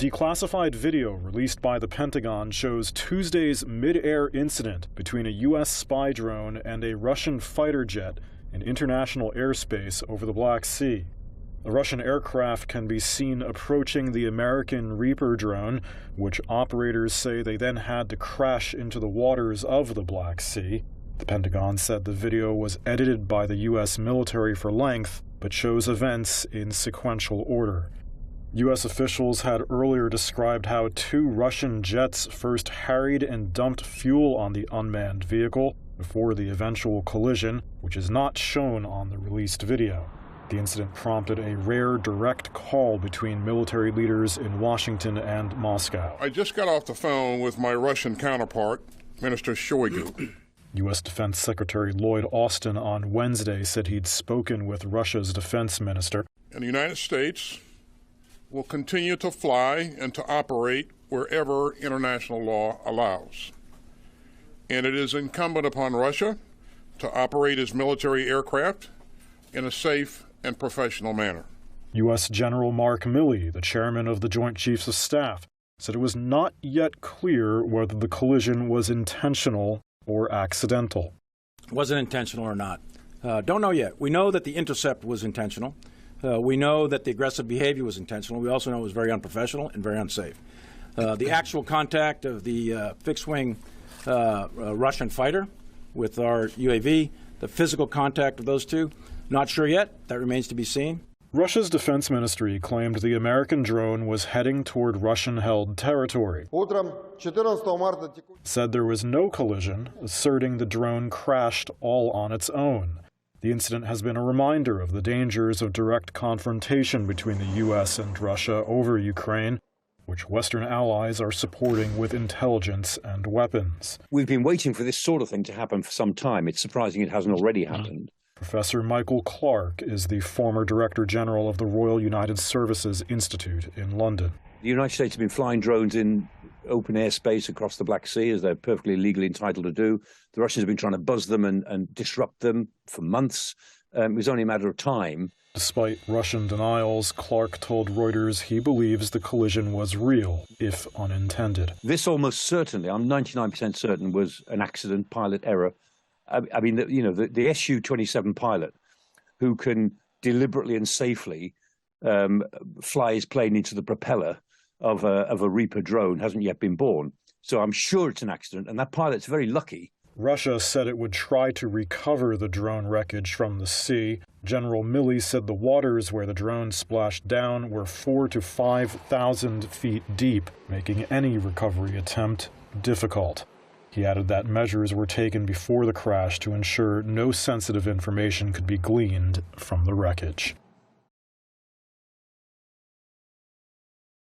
Declassified video released by the Pentagon shows Tuesday's mid-air incident between a U.S. spy drone and a Russian fighter jet in international airspace over the Black Sea. The Russian aircraft can be seen approaching the American Reaper drone, which operators say they then had to crash into the waters of the Black Sea. The Pentagon said the video was edited by the U.S. military for length, but shows events in sequential order. U.S. officials had earlier described how two Russian jets first harried and dumped fuel on the unmanned vehicle before the eventual collision, which is not shown on the released video. The incident prompted a rare direct call between military leaders in Washington and Moscow. I just got off the phone with my Russian counterpart, Minister Shoigu. U.S. Defense Secretary Lloyd Austin on Wednesday said he'd spoken with Russia's defense minister. And the United States will continue to fly and to operate wherever international law allows. And it is incumbent upon Russia to operate its military aircraft in a safe and professional manner. U.S. General Mark Milley, the chairman of the Joint Chiefs of Staff, said it was not yet clear whether the collision was intentional or accidental. Was it intentional or not? Don't know yet. We know that the intercept was intentional. We know that the aggressive behavior was intentional. We also know it was very unprofessional and very unsafe. The actual contact of the fixed-wing Russian fighter with our UAV, the physical contact of those two, not sure yet. That remains to be seen. Russia's defense ministry claimed the American drone was heading toward Russian-held territory. Said there was no collision, asserting the drone crashed all on its own. The incident has been a reminder of the dangers of direct confrontation between the U.S. and Russia over Ukraine, which Western allies are supporting with intelligence and weapons. We've been waiting for this sort of thing to happen for some time. It's surprising it hasn't already happened. Professor Michael Clark is the former Director General of the Royal United Services Institute in London. The United States have been flying drones in open airspace across the Black Sea, as they're perfectly legally entitled to do. The Russians have been trying to buzz them and disrupt them for months. It was only a matter of time. Despite Russian denials, Clark told Reuters he believes the collision was real, if unintended. This almost certainly, I'm 99% certain, was an accident, pilot error. I mean, the Su-27 pilot who can deliberately and safely fly his plane into the propeller of a Reaper drone hasn't yet been born. So I'm sure it's an accident, and that pilot's very lucky. Russia said it would try to recover the drone wreckage from the sea. General Milley said the waters where the drone splashed down were 4,000 to 5,000 feet deep, making any recovery attempt difficult. He added that measures were taken before the crash to ensure no sensitive information could be gleaned from the wreckage.